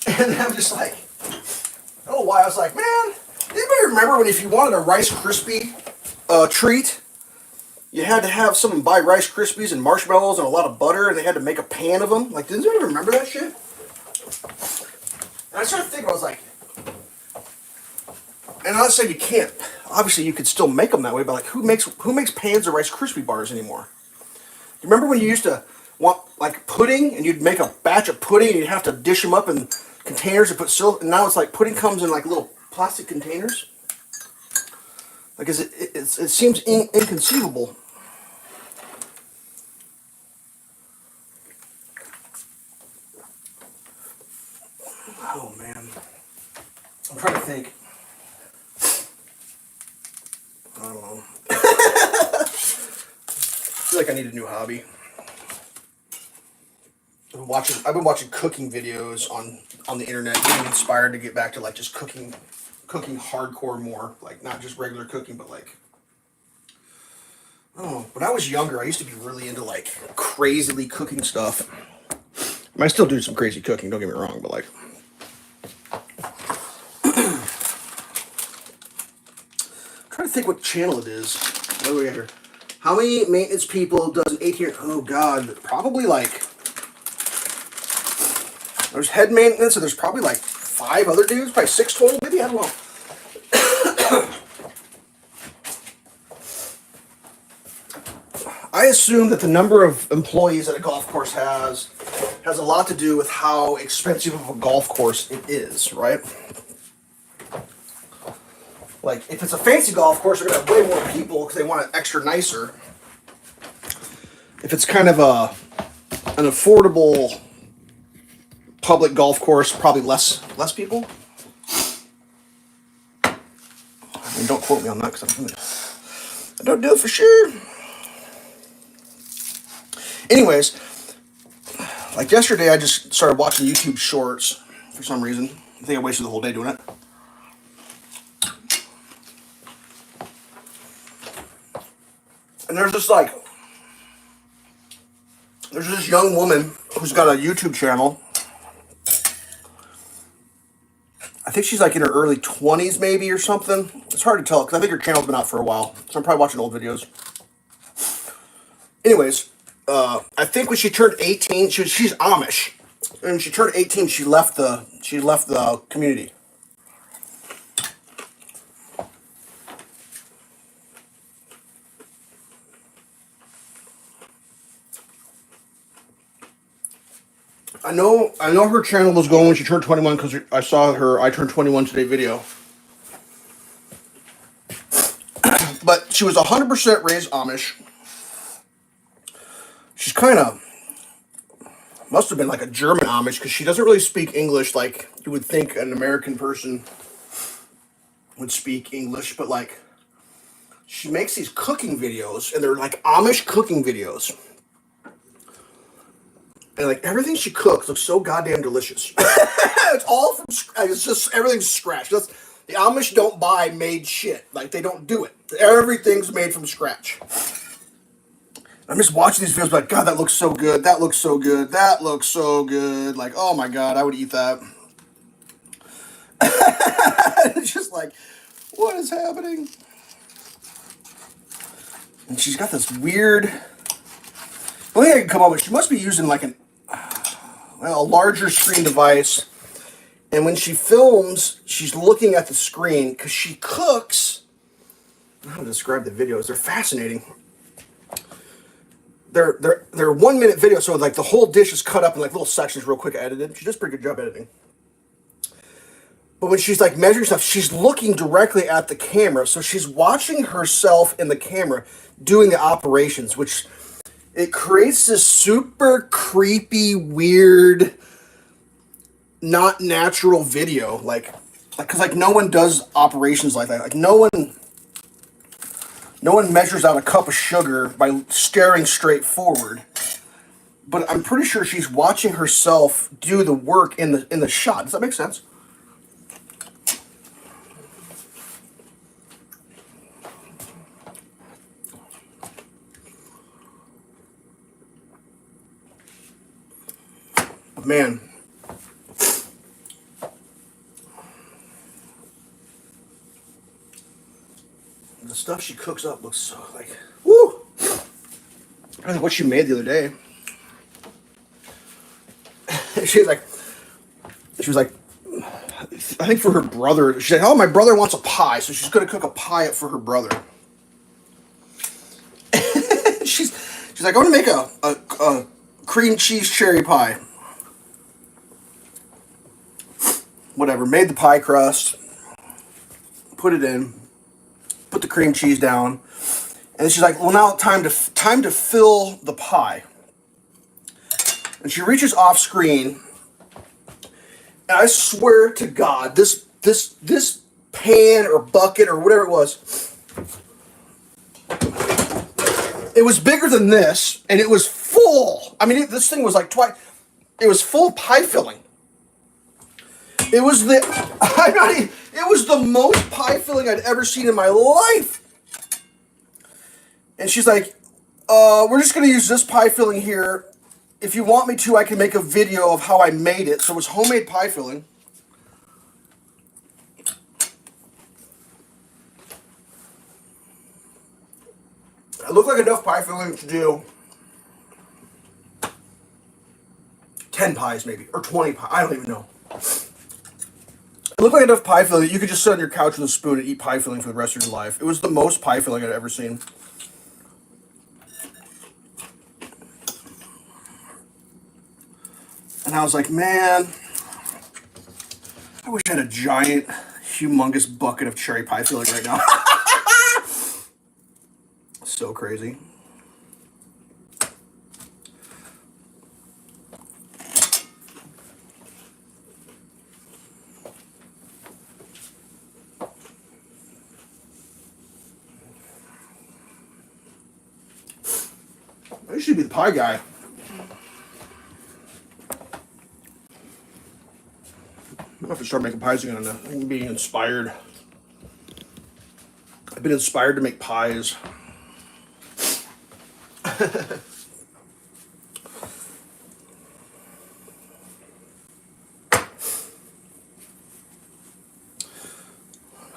And I'm just like, I don't know why. I was like, man, anybody remember when if you wanted a Rice Krispie treat, you had to have someone buy Rice Krispies and marshmallows and a lot of butter, and they had to make a pan of them? Like, does anybody remember that shit? And I started thinking, I was like, and I'm not saying you can't. Obviously, you could still make them that way, but like, who makes pans of Rice Krispie bars anymore? You remember when you used to want like pudding, and you'd make a batch of pudding, and you'd have to dish them up in containers and put silk, and now it's like pudding comes in like little plastic containers. Like, it seems inconceivable. Oh man, I'm trying to think. I don't know. I feel like I need a new hobby. I've been watching cooking videos on the internet, getting inspired to get back to like just cooking hardcore more, like not just regular cooking, but like, I don't know. When I was younger, I used to be really into like crazily cooking stuff. I mean, I still do some crazy cooking, don't get me wrong, but like, I'm trying to think what channel it is. What do we got here? How many maintenance people does an 18? Oh God, probably like. There's head maintenance, and there's probably like 5 other dudes, probably 6 total, maybe, I don't know. I assume that the number of employees that a golf course has a lot to do with how expensive of a golf course it is, right? Like, if it's a fancy golf course, they're going to have way more people because they want it extra nicer. If it's kind of an affordable public golf course, probably less people. I mean, don't quote me on that because I don't know for sure. Anyways, like yesterday, I just started watching YouTube Shorts for some reason. I think I wasted the whole day doing it. And there's this young woman who's got a YouTube channel. I think she's like in her early 20s maybe or something. It's hard to tell because I think her channel's been out for a while. So I'm probably watching old videos. Anyways, I think when she turned 18, she's Amish. And when she turned 18, she left the community. I know her channel was going when she turned 21 because I saw her I turned 21 today video. But she was 100% raised Amish. She's kind of, must have been like a German Amish because she doesn't really speak English like you would think an American person would speak English. But like, she makes these cooking videos and they're like Amish cooking videos. And like everything she cooks looks so goddamn delicious. It's all from it's just everything's scratch. The Amish don't buy made shit. Like they don't do it. Everything's made from scratch. I'm just watching these videos like, God, that looks so good. That looks so good. That looks so good. Like, oh my God, I would eat that. It's just like, what is happening? And she's got this weird. The only thing I can come up with, she must be using like a larger screen device. And when she films, she's looking at the screen because she cooks. I don't know how to describe the videos. They're fascinating. They're 1 minute videos, so like the whole dish is cut up in like little sections, real quick edited. She does a pretty good job editing. But when she's like measuring stuff, she's looking directly at the camera, so she's watching herself in the camera doing the operations, which it creates this super creepy, weird, not natural video, like because like no one does operations like that. Like no one measures out a cup of sugar by staring straight forward. but I'm pretty sure she's watching herself do the work in the shot. Does that make sense? Man, the stuff she cooks up looks so like, woo! I think what she made the other day. she was like, I think for her brother. She said, "Oh, my brother wants a pie, so she's gonna cook a pie up for her brother." she's like, "I'm gonna make a cream cheese cherry pie." Whatever. Made the pie crust, put it in, put the cream cheese down, and then she's like, "Well, now time to fill the pie." And she reaches off screen, and I swear to God, this pan or bucket or whatever it was bigger than this, and it was full. I mean, this thing was like twice. It was full of pie filling. It was the most pie filling I'd ever seen in my life. And she's like, "We're just gonna use this pie filling here. If you want me to, I can make a video of how I made it." So it was homemade pie filling. It looked like enough pie filling to do 10 pies maybe, or 20 pies. I don't even know. It looked like enough pie filling that you could just sit on your couch with a spoon and eat pie filling for the rest of your life. It was the most pie filling I'd ever seen. And I was like, man, I wish I had a giant, humongous bucket of cherry pie filling right now. So crazy. I should be the pie guy. I'm gonna have to start making pies again. I'm being inspired. I've been inspired to make pies.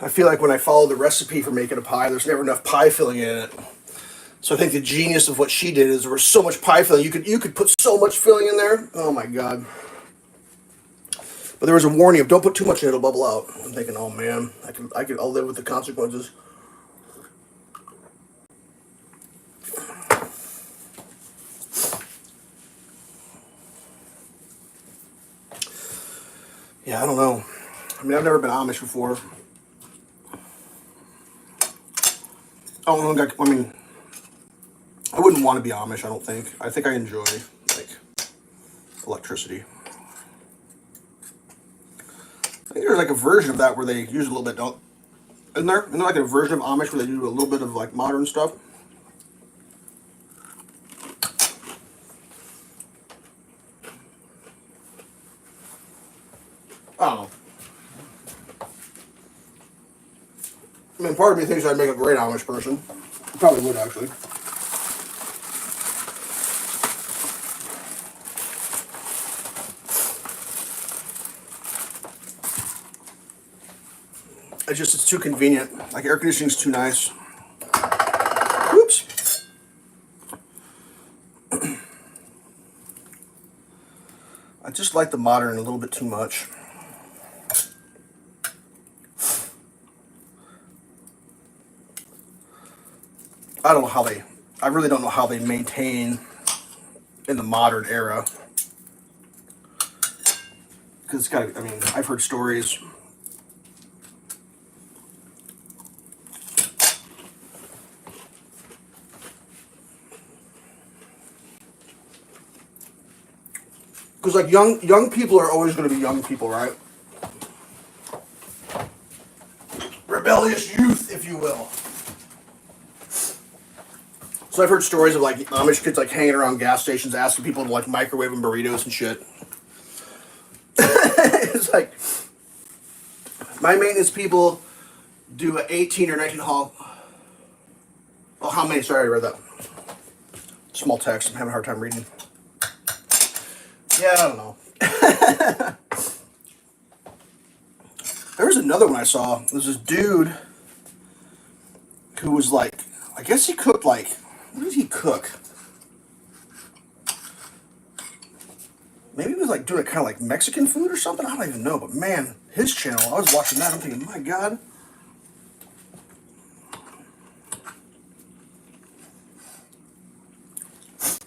I feel like when I follow the recipe for making a pie, there's never enough pie filling in it. So I think the genius of what she did is there was so much pie filling. You could put so much filling in there. Oh my God. But there was a warning of don't put too much in, it'll bubble out. I'm thinking, oh man, I'll live with the consequences. Yeah, I don't know. I mean, I've never been Amish before. I mean, I wouldn't want to be Amish, I don't think. I think I enjoy, like, electricity. I think there's like a version of that where they use a little bit, isn't there like a version of Amish where they do a little bit of like modern stuff? I don't know. I mean, part of me thinks I'd make a great Amish person. I probably would, actually. It's too convenient. Like, air conditioning's too nice. Oops. I just like the modern a little bit too much. I really don't know how they maintain in the modern era. Because I mean, I've heard stories. Because like young people are always going to be young people, right? Rebellious youth, if you will. So I've heard stories of like Amish kids like hanging around gas stations asking people to like microwave them burritos and shit. It's like my maintenance people do an 18 or 19 haul. Oh, how many? Sorry, I read that. Small text. I'm having a hard time reading. Yeah, I don't know. There was another one I saw. There's this dude who was like, I guess he cooked like, what did he cook? Maybe he was like doing it kind of like Mexican food or something. I don't even know. But man, his channel, I was watching that. I'm thinking, my God.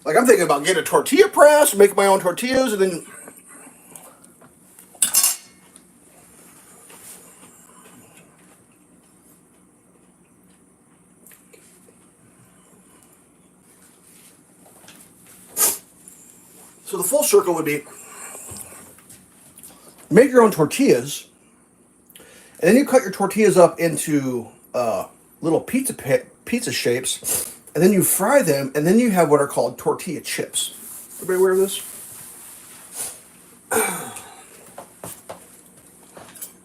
Like, I'm thinking about getting a tortilla press, make my own tortillas, and then... So the full circle would be, make your own tortillas, and then you cut your tortillas up into little pizza shapes, and then you fry them, and then you have what are called tortilla chips. Everybody aware of this? Am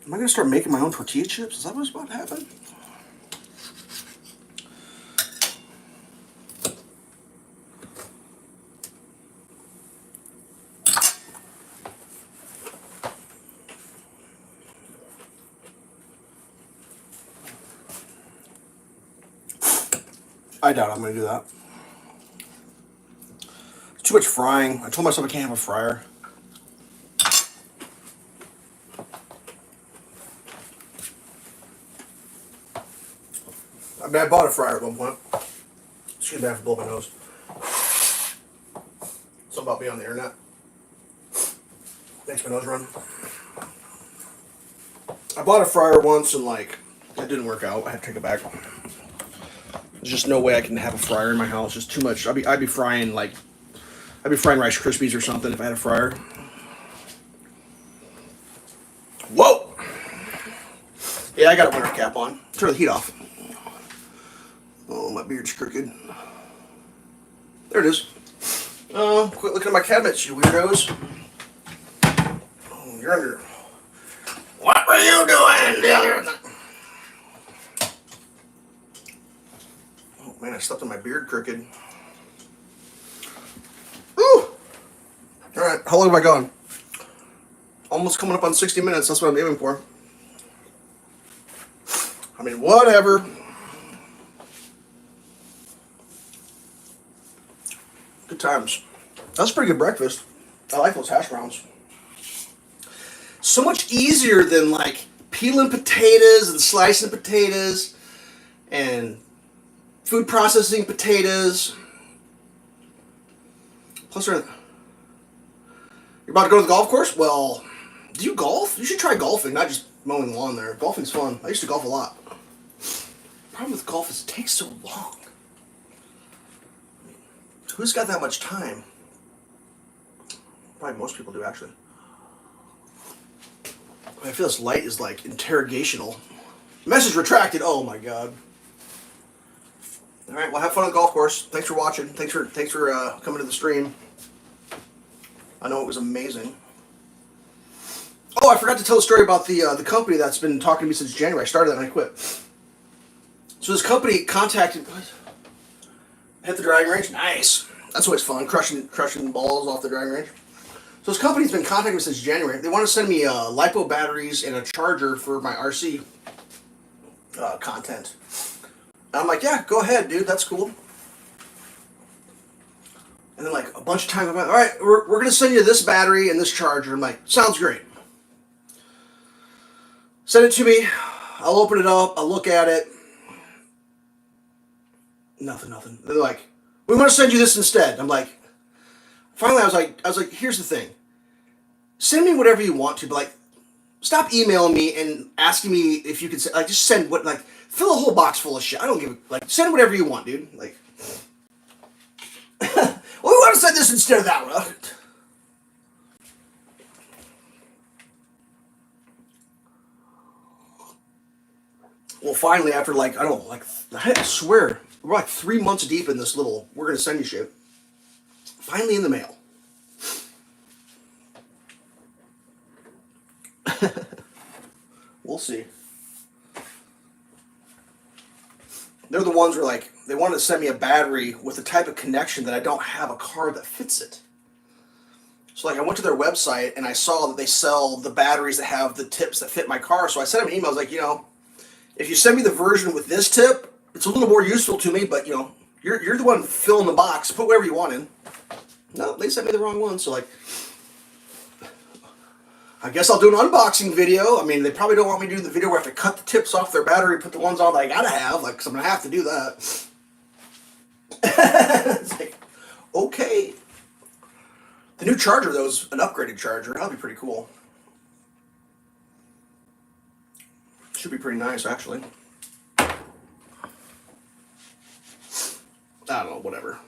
I going to start making my own tortilla chips? Is that what's about to happen? I doubt I'm going to do that. It's too much frying. I told myself I can't have a fryer. I mean, I bought a fryer at one point. Excuse me, I have to blow my nose. Something about being on the internet makes my nose run. I bought a fryer once and like it didn't work out. I had to take it back. There's just no way I can have a fryer in my house. Just too much. I'd be frying Rice Krispies or something if I had a fryer. Whoa! Yeah, I got a winter cap on. Turn the heat off. Oh, my beard's crooked. There it is. Oh, quit looking at my cabinets, you weirdos. Oh, you're under. What were you doing? Oh man, I slept on my beard crooked. Woo! Alright, how long have I gone? Almost coming up on 60 minutes, that's what I'm aiming for. I mean, whatever. Good times. That's a pretty good breakfast. I like those hash browns. So much easier than like peeling potatoes and slicing potatoes and food processing potatoes. Plus, you're about to go to the golf course? Well, do you golf? You should try golfing, not just mowing the lawn there. Golfing's fun. I used to golf a lot. The problem with golf is it takes so long. Who's got that much time? Probably most people do, actually. I feel this light is like interrogational. Message retracted. Oh my God. All right. Well, have fun on the golf course. Thanks for watching. Thanks for coming to the stream. I know it was amazing. Oh, I forgot to tell the story about the company that's been talking to me since January. I started that and I quit. So this company contacted. Hit the driving range. Nice. That's always fun. Crushing balls off the driving range. So this company's been contacting me since January. They want to send me LiPo batteries and a charger for my RC content. And I'm like, yeah, go ahead, dude. That's cool. And then like a bunch of times I'm like, all right, we're going to send you this battery and this charger. I'm like, sounds great. Send it to me. I'll open it up. I'll look at it. Nothing. They're like, we want to send you this instead. I'm like, finally I was like, here's the thing. Send me whatever you want to, but like, stop emailing me and asking me if you could like just send what like fill a whole box full of shit. I don't give a like send whatever you want, dude. Like, well, we want to send this instead of that one. Well, finally, after like I don't know, like I swear We're like 3 months deep in this little, we're going to send you shit. Finally in the mail. We'll see. They're the ones where like, they wanted to send me a battery with the type of connection that I don't have a car that fits it. So like I went to their website and I saw that they sell the batteries that have the tips that fit my car. So I sent them an email. I was like, you know, if you send me the version with this tip, it's a little more useful to me, but you know, you're the one filling the box. Put whatever you want in. No, they sent me the wrong one. So like, I guess I'll do an unboxing video. I mean, they probably don't want me to do the video where I have to cut the tips off their battery, put the ones on that I gotta have, like, because I'm gonna have to do that. It's like, okay. The new charger, though, is an upgraded charger. That'll be pretty cool. Should be pretty nice, actually. I don't know, whatever.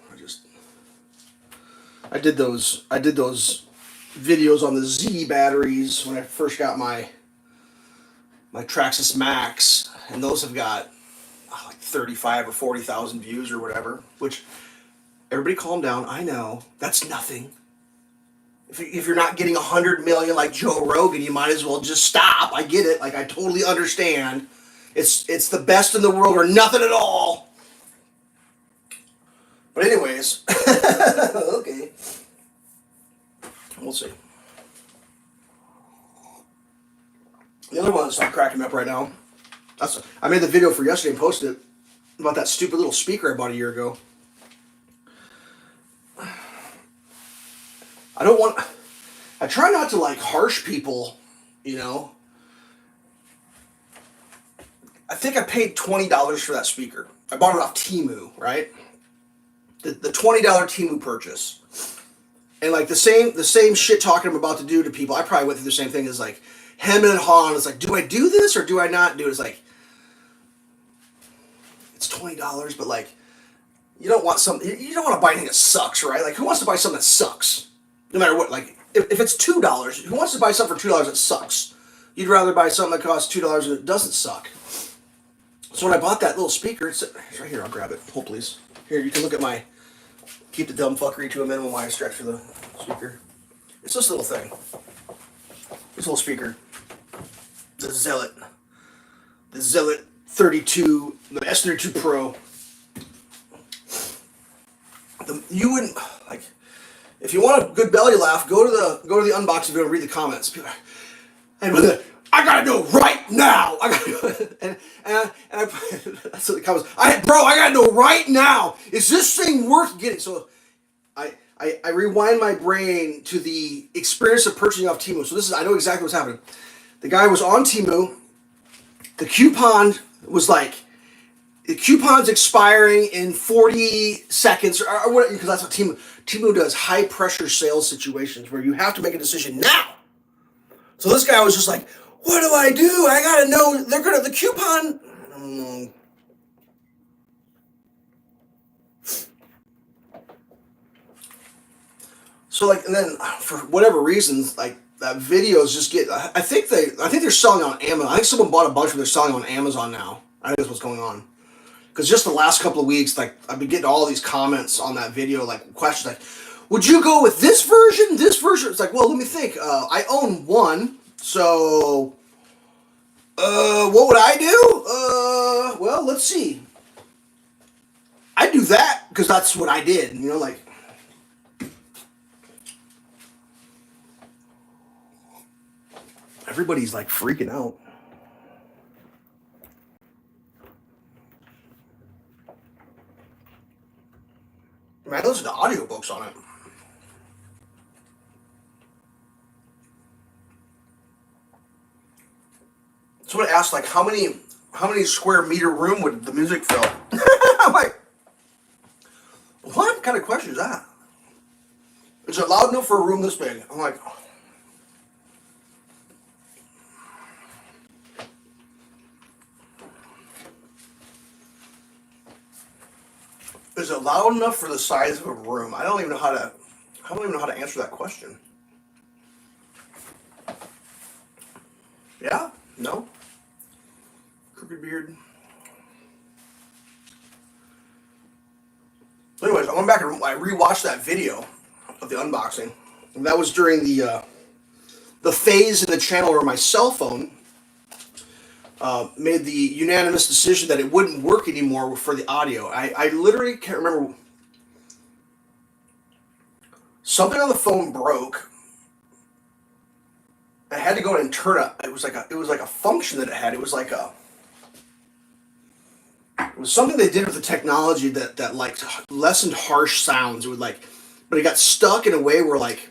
I did those videos on the Z batteries when I first got my Traxxas Max, and those have got like 35 or 40,000 views or whatever. Which, everybody calm down. I know that's nothing. If you're not getting 100 million like Joe Rogan, you might as well just stop. I get it. Like, I totally understand. It's the best in the world or nothing at all. But anyways, okay. We'll see. The other one that's not cracking me up right now. I made the video for yesterday and posted it about that stupid little speaker I bought a year ago. I try not to like harsh people, you know. I think I paid $20 for that speaker. I bought it off Temu, right? The $20 Temu purchase. And like the same shit talking I'm about to do to people, I probably went through the same thing as like hemming and hawing. It's like, do I do this or do I not do it? It's like, it's $20, but like, you don't want you don't want to buy anything that sucks, right? Like, who wants to buy something that sucks? No matter what, like, if it's $2, who wants to buy something for $2 that sucks? You'd rather buy something that costs $2 and it doesn't suck. So when I bought that little speaker, it's right here, I'll grab it. Hold please. Here, you can look at keep the dumb fuckery to a minimum while I stretch for the speaker. It's this little thing. This little speaker. The Zealot 32, the S32 Pro. You wouldn't, like, if you want a good belly laugh, go to the unboxing video and read the comments. People are, I gotta know right now. I gotta and I that's what the comments. I gotta know right now. Is this thing worth getting? So I rewind my brain to the experience of purchasing off Temu. So I know exactly what's happening. The guy was on Temu. The coupon was like, the coupon's expiring in 40 seconds, or what, because that's what Temu does, high pressure sales situations where you have to make a decision now. So this guy was just like, what do I do? I gotta know, the coupon. I don't know. So like, and then for whatever reasons, like that videos just get, I think they're selling on Amazon. I think someone bought a bunch of them, they're selling on Amazon now. I think that's what's going on. Because just the last couple of weeks, like, I've been getting all these comments on that video, like, questions like, would you go with this version, this version? It's like, well, let me think. I own one, so, what would I do? Well, let's see. I'd do that, because that's what I did, you know, like. Everybody's, like, freaking out. Man, I listen to audiobooks on it. Someone asked, like, how many square meter room would the music fill? I'm like, what kind of question is that? Is it loud enough for a room this big? I'm like, is it loud enough for the size of a room? I don't even know how to answer that question. Yeah? No? Crooked beard. I went back and I rewatched that video of the unboxing. And that was during the phase in the channel where my cell phone made the unanimous decision that it wouldn't work anymore for the audio. I literally can't remember. Something on the phone broke. I had to go and turn it. It was like a function that it had. It was something they did with the technology that like lessened harsh sounds. It would like, but it got stuck in a way where like,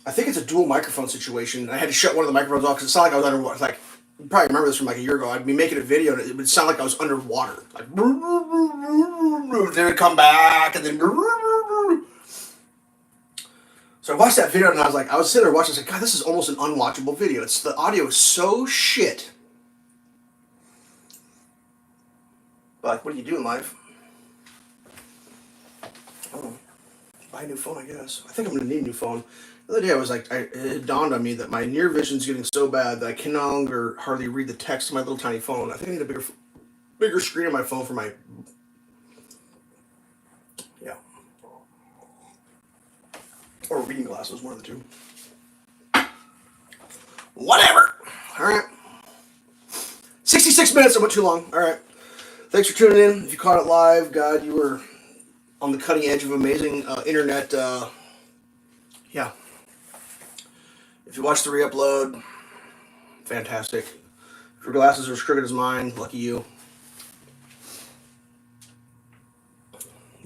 I think it's a dual microphone situation. I had to shut one of the microphones off because it sounded like I was underwater. Like, you probably remember this from like a year ago. I'd be making a video and it would sound like I was underwater. Like, then it would come back and then. So I watched that video and I was sitting there watching. I was like, God, this is almost an unwatchable video. The audio is so shit. But like, what do you do in life? Oh, buy a new phone, I guess. I think I'm gonna need a new phone. The other day I was like, it dawned on me that my near vision is getting so bad that I can no longer hardly read the text on my little tiny phone. I think I need a bigger screen on my phone for my. Yeah. Or reading glasses, one of the two. Whatever. All right. 66 minutes. I went too long. All right. Thanks for tuning in. If you caught it live, God, you were on the cutting edge of amazing internet. Yeah. If you watched the re-upload, fantastic. If your glasses are as crooked as mine, lucky you.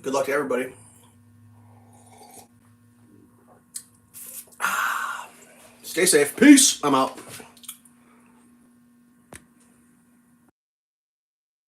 Good luck to everybody. Stay safe. Peace. I'm out.